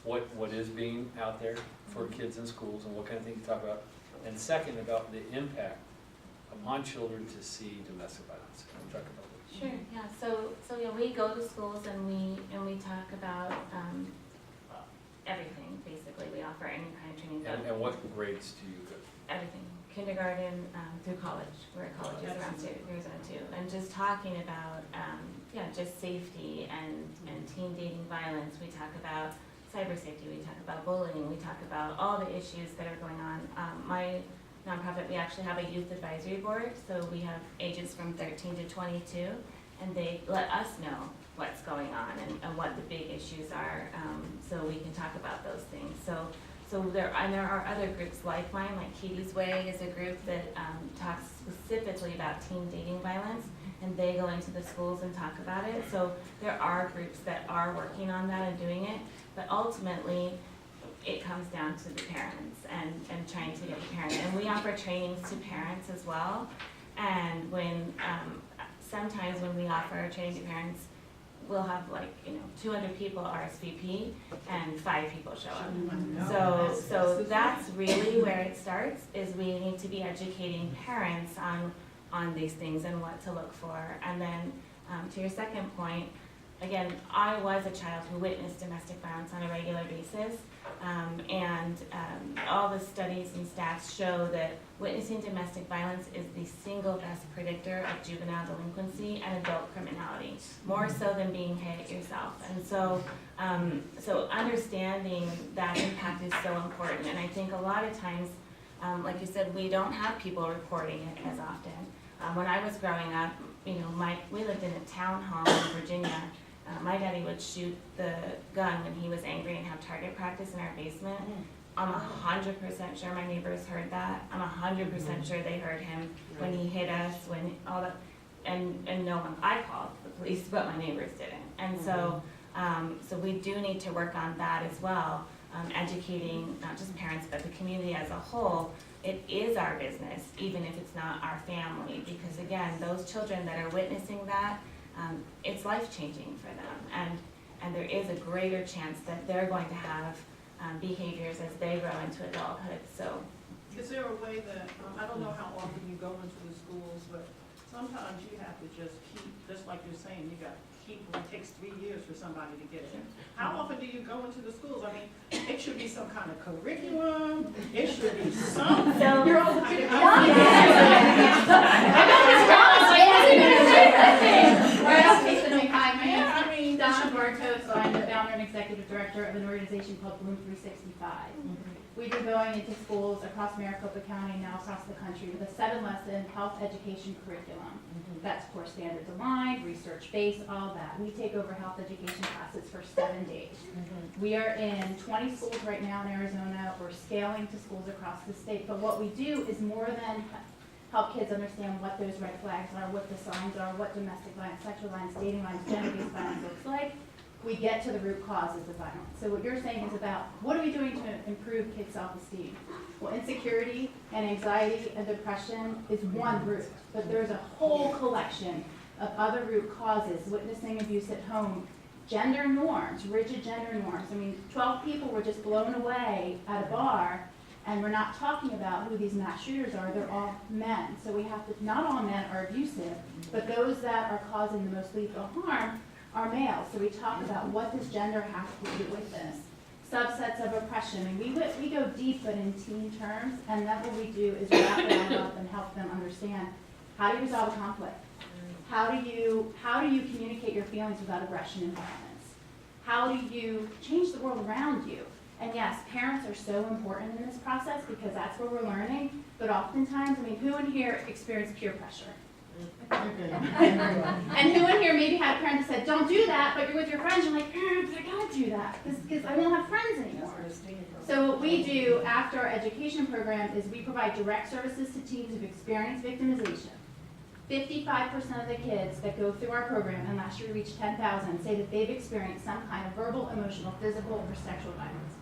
C: what is being out there for kids in schools and what kind of things to talk about, and second, about the impact upon children to see domestic violence. Can we talk about that?
D: Sure, yeah, so yeah, we go to schools and we talk about, everything, basically, we offer any kind of training, but
C: And what grades do you go?
D: everything, kindergarten, through college, we're at colleges around Arizona too, and just talking about, just safety and teen dating violence, we talk about cyber safety, we talk about bullying, we talk about all the issues that are going on. My nonprofit, we actually have a youth advisory board, so we have ages from 13 to 22, and they let us know what's going on and what the big issues are, so we can talk about those things. So there are other groups like mine, like Katie's Way is a group that talks specifically about teen dating violence, and they go into the schools and talk about it. So there are groups that are working on that and doing it, but ultimately, it comes down to the parents and trying to get the parents. And we offer trainings to parents as well. And when, sometimes when we offer training to parents, we'll have 200 people RSVP and 5 people show up. So that's really where it starts, is we need to be educating parents on these things and what to look for. And then to your second point, again, I was a child who witnessed domestic violence on a regular basis. All the studies and stats show that witnessing domestic violence is the single best predictor of juvenile delinquency and adult criminality, more so than being hit yourself. And so understanding that impact is so important. And I think a lot of times, like you said, we don't have people reporting it as often. When I was growing up, we lived in a townhome in Virginia. My daddy would shoot the gun when he was angry and have target practice in our basement. I'm 100% sure my neighbors heard that. I'm 100% sure they heard him when he hit us, when all that, and no one, I called the police, but my neighbors didn't. And so we do need to work on that as well, educating not just parents, but the community as a whole. It is our business, even if it's not our family, because again, those children that are witnessing that, it's life-changing for them, and there is a greater chance that they're going to have behaviors as they grow into adulthood. So,
J: is there a way that, I don't know how often you go into the schools, but sometimes you have to just keep, just like you're saying, you got to keep, it takes 3 years for somebody to get it. How often do you go into the schools? I mean, it should be some kind of curriculum, it should be something.
D: So-
J: You're all
I: Well, Case in Ohio,
J: Yeah, I mean,
I: Don Bartos,
K: executive director of an organization called Bloom 365. We've been going into schools across Maricopa County, now across the country, with a 7-lesson health education curriculum. That's core standards aligned, research-based, all that. We take over health education classes for 7 days. We are in 20 schools right now in Arizona. We're scaling to schools across the state. But what we do is more than help kids understand what those red flags are, what the signs are, what domestic violence, sexual violence, dating violence, gender-based violence looks like. We get to the root causes of violence. So what you're saying is about, what are we doing to improve kids' self-esteem? Well, insecurity and anxiety and depression is one root, but there's a whole collection of other root causes: witnessing abuse at home, gender norms, rigid gender norms. I mean, 12 people were just blown away at a bar, and we're not talking about who these mass shooters are. They're all men. So we have to, not all men are abusive, but those that are causing the most lethal harm are males. So we talk about, what does gender have to do with this? Subsets of oppression, and we go deep but in teen terms, and then what we do is wrap it all up and help them understand, how do you resolve a conflict? How do you communicate your feelings without aggression and violence? How do you change the world around you? And yes, parents are so important in this process because that's where we're learning, but oftentimes, I mean, who in here experienced peer pressure? And who in here maybe had a parent that said, don't do that, but you're with your friends, you're like, but I gotta do that, because I won't have friends anymore. So what we do after our education program is we provide direct services to teens who've experienced victimization. 55% of the kids that go through our program, and last year we reached 10,000, say that they've experienced some kind of verbal, emotional, physical, or sexual violence.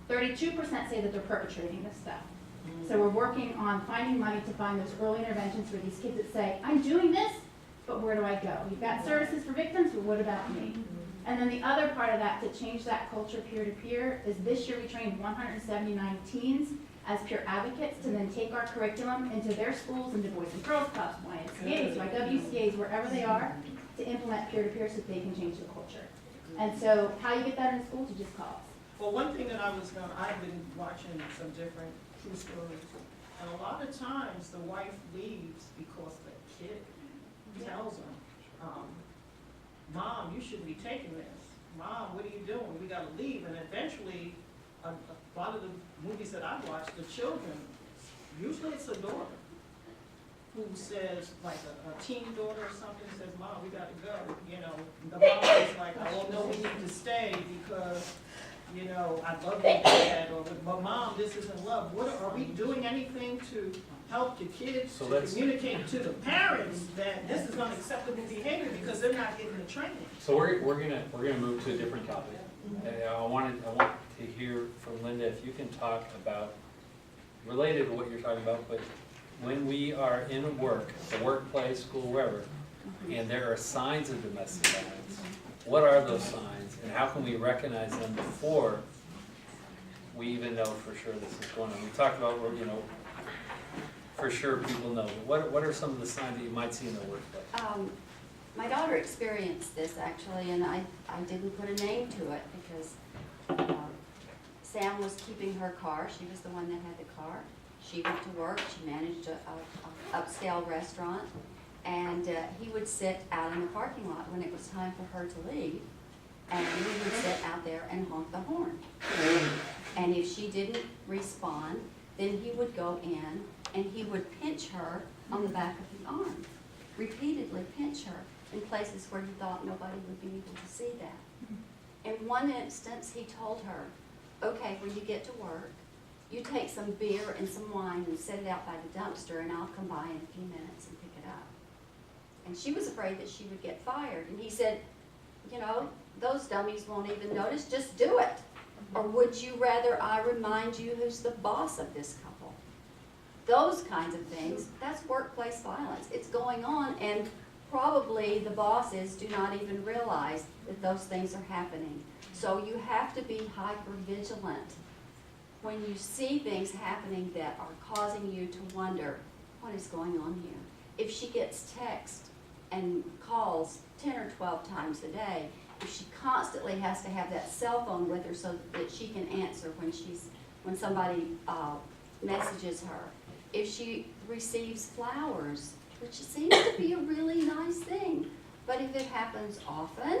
K: 32% say that they're perpetrating this stuff. So we're working on finding money to find those early interventions for these kids that say, I'm doing this, but where do I go? You've got services for victims, but what about me? And then the other part of that, to change that culture peer-to-peer, is this year we trained 179 teens as peer advocates to then take our curriculum into their schools, into Boys and Girls Clubs, YMCAs, YWCAs, wherever they are, to implement peer-to-peer so that they can change the culture. And so how you get that in schools, you just call us.
J: Well, one thing that I've been watching some different true stories, and a lot of times the wife leaves because the kid tells her, Mom, you shouldn't be taking this. Mom, what are you doing? We gotta leave. And eventually, a lot of the movies that I watch, the children, usually it's a daughter, who says, like a teen daughter or something, says, Mom, we gotta go. You know, the mom is like, oh, no, we need to stay because, you know, I love you, Dad, or, but Mom, this isn't love. What, are we doing anything to help the kids
C: So
J: to
C: let's-
J: communicate to the parents that this is unacceptable behavior because they're not getting the training?
C: So we're gonna move to a different topic. I want to hear from Linda, if you can talk about, related to what you're talking about, but when we are in a workplace, school, wherever, and there are signs of domestic violence, what are those signs, and how can we recognize them before we even know for sure this is going on? We talked about, you know, for sure people know, but what are some of the signs that you might see in the workplace?
E: My daughter experienced this actually, and I didn't put a name to it because Sam was keeping her car. She was the one that had the car. She went to work. She managed a upscale restaurant, and he would sit out in the parking lot when it was time for her to leave, and he would sit out there and honk the horn. And if she didn't respond, then he would go in and he would pinch her on the back of the arm, repeatedly pinch her in places where he thought nobody would be able to see that. In one instance, he told her, okay, when you get to work, you take some beer and some wine and set it out by the dumpster, and I'll come by in a few minutes and pick it up. And she was afraid that she would get fired. And he said, you know, those dummies won't even notice, just do it. Or would you rather I remind you who's the boss of this couple? Those kinds of things, that's workplace violence. It's going on, and probably the bosses do not even realize that those things are happening. So you have to be hyper vigilant when you see things happening that are causing you to wonder, what is going on here? If she gets text and calls 10 or 12 times a day, if she constantly has to have that cell phone with her so that she can answer when somebody messages her, if she receives flowers, which seems to be a really nice thing, but if it happens often,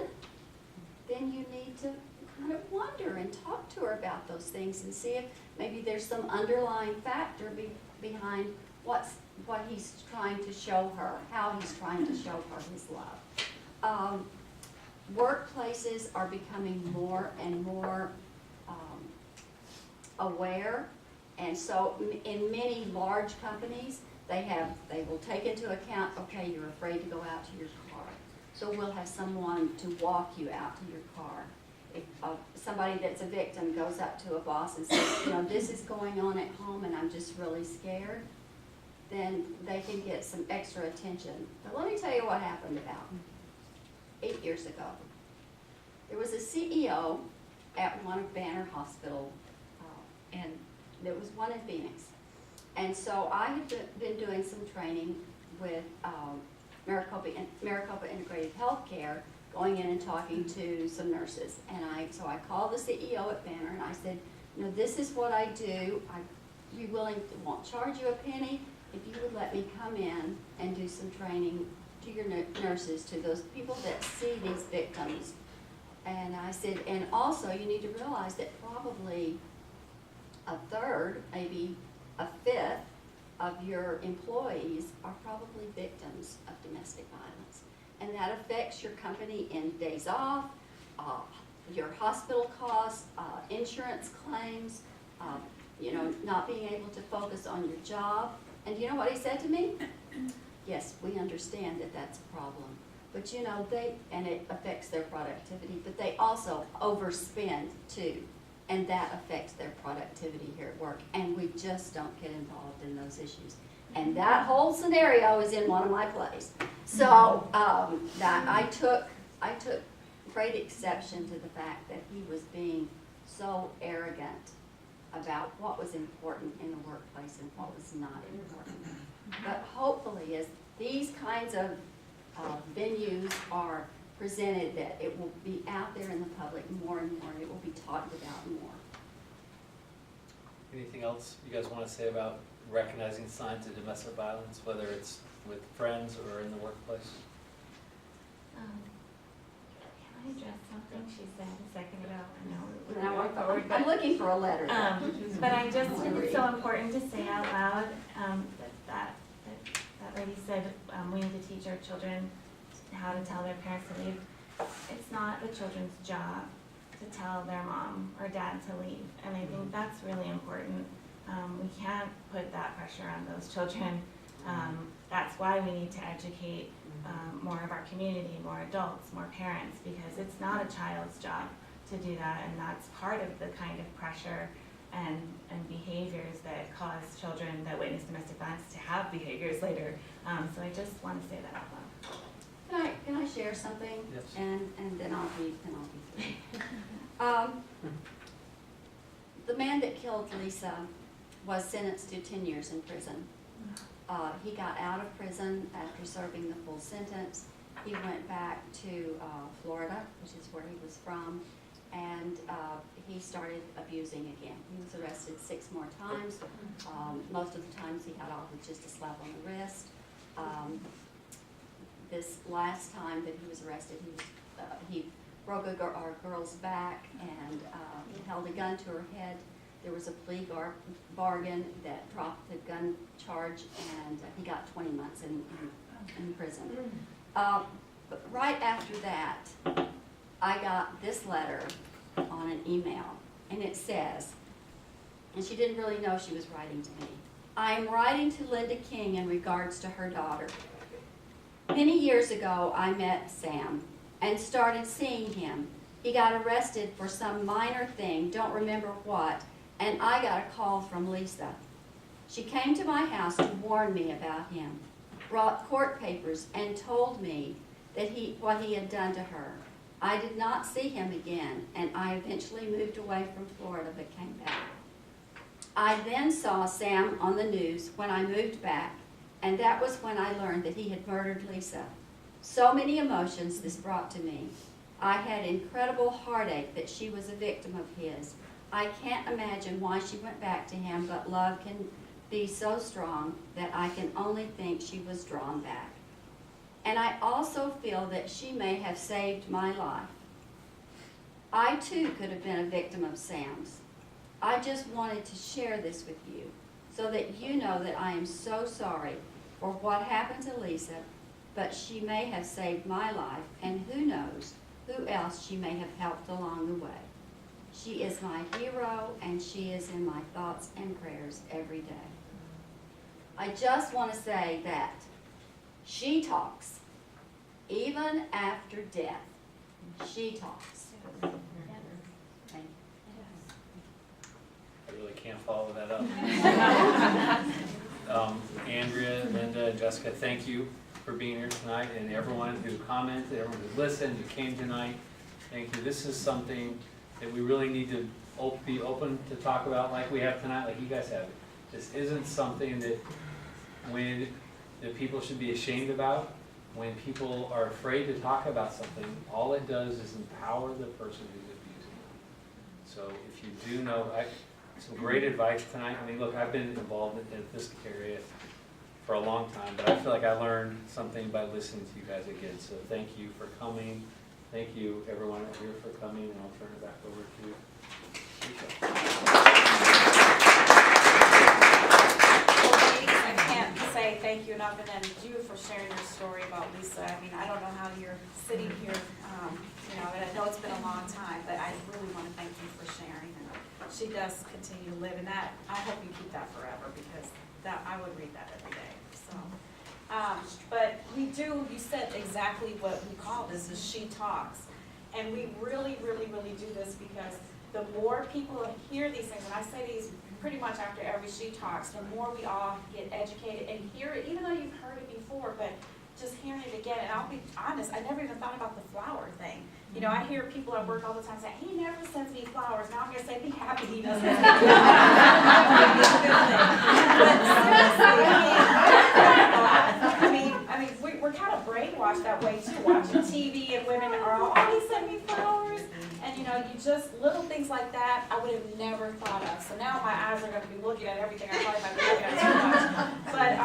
E: then you need to kind of wonder and talk to her about those things and see if maybe there's some underlying factor behind what he's trying to show her, how he's trying to show her his love. Workplaces are becoming more and more aware, and so in many large companies, they will take into account, okay, you're afraid to go out to your car, so we'll have someone to walk you out to your car. If somebody that's a victim goes up to a boss and says, you know, this is going on at home and I'm just really scared, then they can get some extra attention. But let me tell you what happened about 8 years ago. There was a CEO at one of Banner Hospital, and there was one in Phoenix. And so I had been doing some training with Maricopa Integrated Healthcare, going in and talking to some nurses. And so I called the CEO at Banner and I said, you know, this is what I do. I'd be willing to, won't charge you a penny if you would let me come in and do some training to your nurses, to those people that see these victims. And I said, and also you need to realize that probably a third, maybe a fifth of your employees are probably victims of domestic violence. And that affects your company in days off, your hospital costs, insurance claims, you know, not being able to focus on your job. And you know what he said to me? Yes, we understand that that's a problem. But you know, and it affects their productivity, but they also overspend too. And that affects their productivity here at work. And we just don't get involved in those issues. And that whole scenario is in one of my plays. So that I took great exception to the fact that he was being so arrogant about what was important in the workplace and what was not important. But hopefully, as these kinds of venues are presented, that it will be out there in the public more and more, and it will be talked about more.
C: Anything else you guys want to say about recognizing signs of domestic violence, whether it's with friends or in the workplace?
D: Can I address something she said a second ago? I know we're
E: Now,
D: going forward,
E: I'm
D: but,
E: looking for a letter.
D: but I just, it's so important to say out loud, that lady said, we need to teach our children how to tell their parents to leave. It's not the children's job to tell their mom or dad to leave, and I think that's really important. We can't put that pressure on those children. That's why we need to educate more of our community, more adults, more parents, because it's not a child's job to do that, and that's part of the kind of pressure and behaviors that cause children that witness domestic violence to have behaviors later. So I just want to say that out loud.
E: Can I share something?
C: Yes.
E: And then I'll be through. The man that killed Lisa was sentenced to 10 years in prison. He got out of prison after serving the full sentence. He went back to Florida, which is where he was from, and he started abusing again. He was arrested 6 more times. Most of the times he got off with just a slap on the wrist. This last time that he was arrested, he broke a girl's back and he held a gun to her head. There was a plea bargain that dropped the gun charge, and he got 20 months in prison. But right after that, I got this letter on an email, and it says, and she didn't really know she was writing to me, I am writing to Linda King in regards to her daughter. Many years ago, I met Sam and started seeing him. He got arrested for some minor thing, don't remember what, and I got a call from Lisa. She came to my house to warn me about him, brought court papers, and told me that what he had done to her. I did not see him again, and I eventually moved away from Florida but came back. I then saw Sam on the news when I moved back, and that was when I learned that he had murdered Lisa. So many emotions this brought to me. I had incredible heartache that she was a victim of his. I can't imagine why she went back to him, but love can be so strong that I can only think she was drawn back. And I also feel that she may have saved my life. I too could have been a victim of Sam's. I just wanted to share this with you so that you know that I am so sorry for what happened to Lisa, but she may have saved my life, and who knows who else she may have helped along the way. She is my hero, and she is in my thoughts and prayers every day. I just want to say that she talks. Even after death, she talks. Thank you.
C: I really can't follow that up. Andrea, Linda, and Jessica, thank you for being here tonight, and everyone who commented, everyone who listened, who came tonight, thank you. This is something that we really need to be open to talk about like we have tonight, like you guys have. This isn't something that people should be ashamed about. When people are afraid to talk about something, all it does is empower the person who's abusing them. So if you do know, some great advice tonight. I mean, look, I've been involved in this area for a long time, but I feel like I learned something by listening to you guys again. So thank you for coming. Thank you, everyone out here, for coming, and I'll turn it back over to Lisa.
A: Well, ladies, I can't say thank you enough, and then you for sharing your story about Lisa. I mean, I don't know how you're sitting here, and I know it's been a long time, but I really want to thank you for sharing. And she does continue to live, and that, I hope you keep that forever, because that, I would read that every day, so. But you said exactly what we call this, is She Talks. And we really, really, really do this because the more people hear these things, and I say these pretty much after every She Talks, the more we all get educated and hear it, even though you've heard it before, but just hearing it again. And I'll be honest, I never even thought about the flower thing. I hear people at work all the time say, he never sends me flowers. Now I'm going to say, be happy he doesn't send me flowers. I mean, we're kind of brainwashed that way too, watching TV, and women are all, oh, he sent me flowers. And you just, little things like that, I would have never thought of. So now my eyes are going to be looking at everything I probably might be looking at too much. But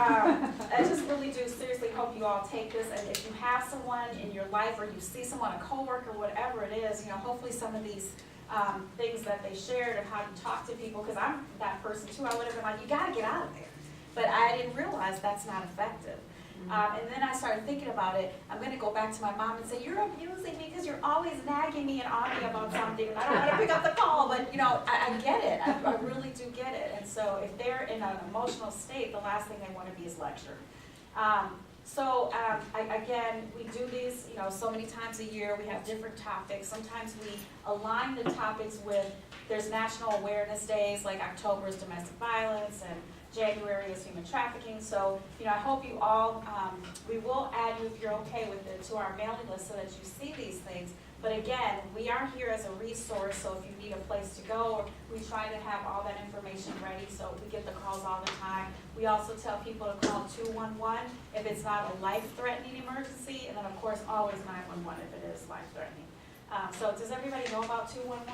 A: I just really do seriously hope you all take this. And if you have someone in your life, or you see someone, a coworker, whatever it is, hopefully some of these things that they shared of how to talk to people, because I'm that person too, I would have been like, you got to get out of there. But I didn't realize that's not effective. And then I started thinking about it. I'm going to go back to my mom and say, you're abusing me because you're always nagging me and on me about something, and I don't want to pick up the call. But, I get it. I really do get it. And so if they're in an emotional state, the last thing they want to be is lectured. Again, we do these, so many times a year. We have different topics. Sometimes we align the topics with, there's national awareness days, like October is domestic violence, and January is human trafficking. So, I hope you all, we will add you, if you're okay with it, to our mailing list so that you see these things. But again, we are here as a resource, so if you need a place to go, we try to have all that information ready, so we get the calls all the time. We also tell people to call 211 if it's not a life-threatening emergency, and then of course always 911 if it is life-threatening. So does everybody know about 211?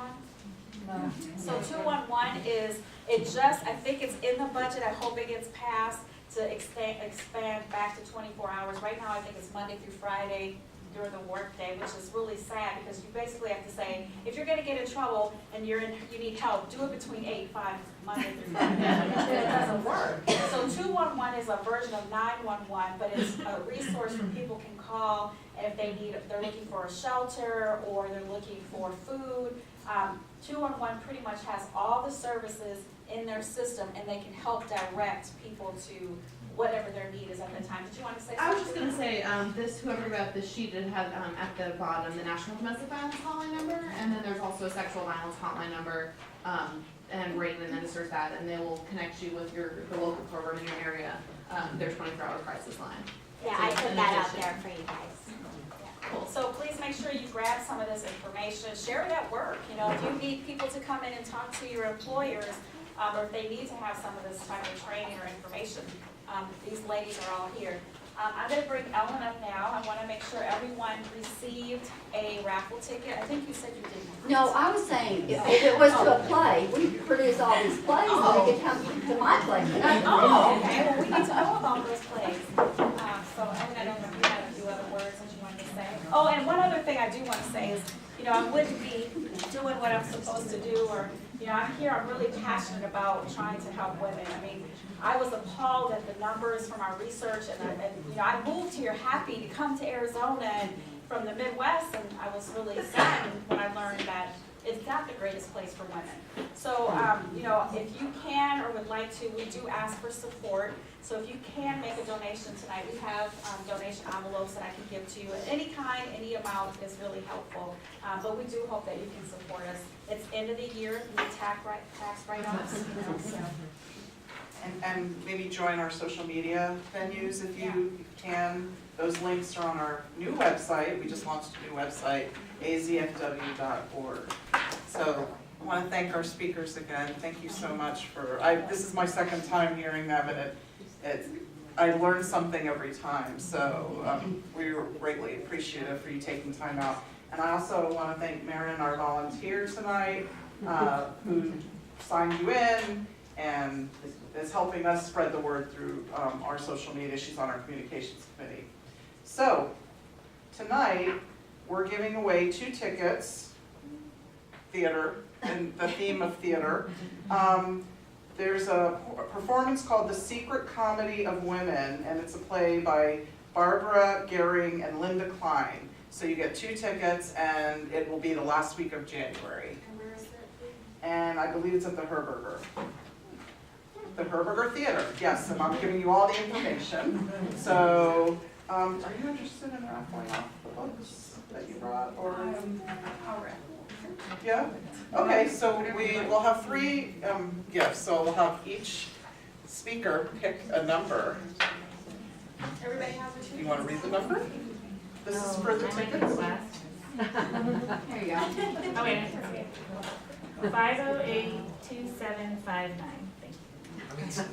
A: No. So 211 is, I think it's in the budget, I hope it gets passed to expand back to 24 hours. Right now I think it's Monday through Friday during the workday, which is really sad because you basically have to say, if you're gonna get in trouble and you need help, do it between 8 and 5, Monday through Friday. It doesn't work. So 211 is a version of 911, but it's a resource where people can call, and if they're looking for a shelter or they're looking for food. 211 pretty much has all the services in their system, and they can help direct people to whatever their need is at the time. Did you want to say something?
G: I was just going to say, whoever got this sheet, it had at the bottom the National Domestic Violence Hotline number, and then there's also a Sexual Violence Hotline number, and Raven administers that, and they will connect you with the local program in your area, their 24-hour crisis line.
B: Yeah, I put that out there for you guys.
A: Cool. So please make sure you grab some of this information. Share it at work. If you need people to come in and talk to your employers, or if they need to have some of this type of training or information, these ladies are all here. I'm going to bring Ellen up now. I want to make sure everyone received a raffle ticket. I think you said you didn't.
E: No, I was saying, if it was to a play, we produce all these plays, and they could come to my play.
A: Okay. Well, we need to know about those plays. So, Ellen, I don't know if you had a few other words that you wanted to say. Oh, and one other thing I do want to say is, you know, I wouldn't be doing what I'm supposed to do, or, you know, I'm here, I'm really passionate about trying to help women. I mean, I was appalled at the numbers from our research, and you know, I moved here happy to come to Arizona and from the Midwest, and I was really saddened when I learned that it's not the greatest place for women. So, you know, if you can or would like to, we do ask for support. So if you can make a donation tonight, we have donation envelopes that I can give to you. At any kind, any amount is really helpful. But we do hope that you can support us. It's end of the year, we tax write-offs, you know, so.
L: And maybe join our social media venues if you can. Those links are on our new website. We just launched a new website, azfw.org. So I want to thank our speakers again. Thank you so much for, this is my second time hearing them, and I learn something every time. So we're greatly appreciative for you taking time out. And I also want to thank Marin, our volunteer tonight, who signed you in and is helping us spread the word through our social media. She's on our communications committee. So tonight, we're giving away 2 tickets, theater, and the theme of theater. There's a performance called The Secret Comedy of Women, and it's a play by Barbara Gehring and Linda Klein. So you get 2 tickets, and it will be the last week of January.
A: And where is it?
L: And I believe it's at the Herberger. The Herberger Theater, yes, and I'm giving you all the information. So, are you interested in raffling off the books that you brought, or? Yeah? Okay, so we will have 3 gifts, so we'll have each speaker pick a number.
A: Everybody has a
L: You want to read the number? This is for the tickets.
E: There you go.
D: Oh, wait, 508-2759, thank you. Say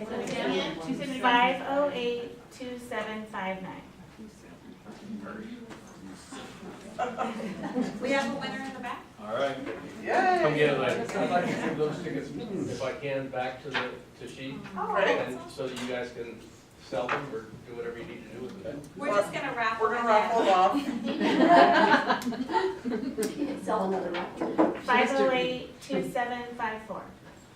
D: that again? 508-2759.
A: We have a winner in the back?
M: All right,
L: Yay!
M: come get it later. I'd like to give those tickets, if I can, back to She, and so that you guys can sell them or do whatever you need to do with them.
A: We're just gonna raffle
L: We're
A: them
L: gonna raffle off.
E: Sell another raffle.
D: 508-2754.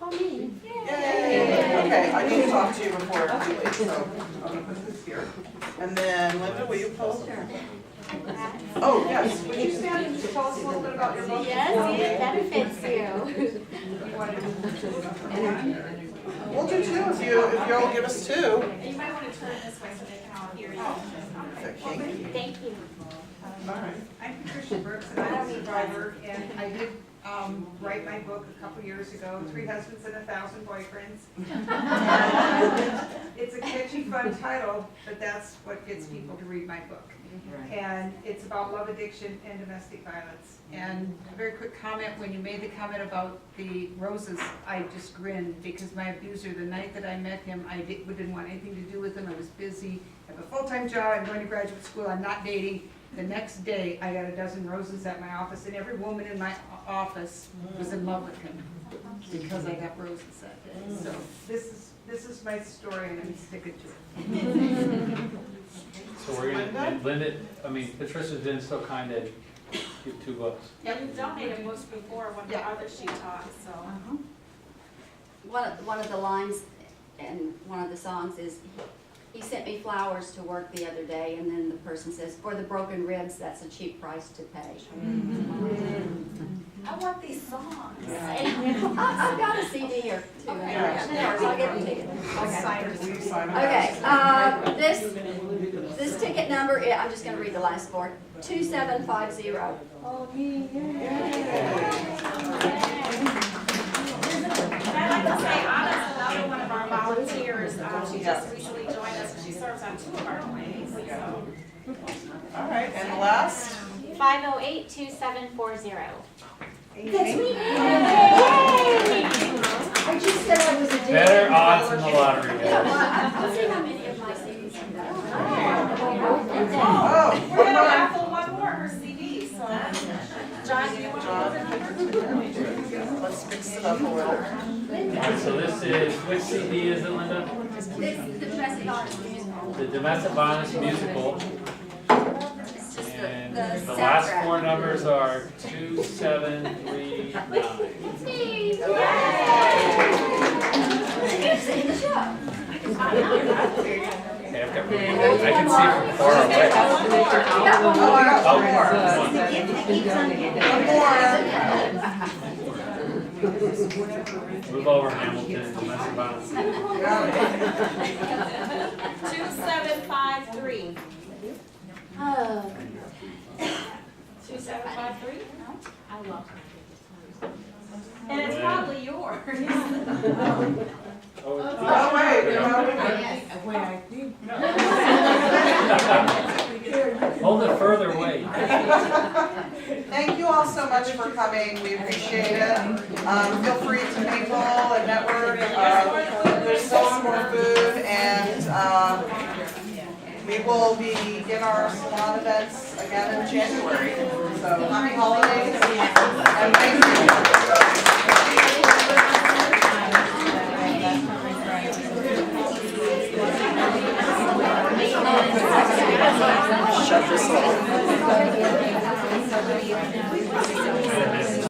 F: Oh, me.
L: Yay! Okay, I need to talk to you before we leave, so I'm gonna put this here. And then Linda, will you post? Oh, yes, would you stand and just tell us a little bit about your book?
B: Yes, it benefits you.
L: We'll do 2 if you'll give us 2.
A: You might wanna turn this way so they can all hear you.
L: Thank you.
B: Thank you.
L: All right.
N: I'm Patricia Brooks, and I'm a driver, and I did write my book a couple years ago, 3 Husbands and 1,000 Boyfriends. It's a catchy, fun title, but that's what gets people to read my book. And it's about love addiction and domestic violence. And a very quick comment, when you made the comment about the roses, I just grinned, because my abuser, the night that I met him, I didn't want anything to do with him. I was busy, I have a full-time job, I'm going to graduate school, I'm not dating. The next day, I got a dozen roses at my office, and every woman in my office was in love with him because I got roses that day. So this is my story, and I'm sticking to it.
C: So we're gonna, Linda, I mean, Patricia's been so kind to give 2 books.
A: Yeah, you've donated books before when the other she taught, so.
E: One of the lines and one of the songs is, he sent me flowers to work the other day, and then the person says, for the broken ribs, that's a cheap price to pay.
A: I want these songs.
E: I've got a CD here too. I'll give it to you.
L: Will you sign it?
E: Okay, this ticket number, I'm just gonna read the last 4, 2750.
F: Oh, me.
A: And I'd like to say, Anna's another one of our volunteers. She just recently joined us, and she serves on 2 of our committees, so.
L: All right, and the last?
B: 508-2740.
F: That's me. I just said I was a dick.
C: Better odds in the lottery.
E: Let's see how many of my CDs you got.
L: Oh,
A: We're gonna raffle one more, her CD, so. John, do you want to?
L: let's mix it up a little.
C: So this is, which CD is it, Linda?
E: This is the domestic violence musical.
C: The Domestic Violence Musical. last four numbers are 2739. Hey, I've got really, I can see from far away. Move over, Hamilton, domestic violence.
A: 2753. 2753?
D: I love
A: And it's probably yours.
L: Oh, wait,
C: Hold it further away.
L: Thank you all so much for coming, we appreciate it. Feel free to mingle and network, there's still some more food, and, we will begin our salon events again in January. So happy holidays, and thank you. Shut this off.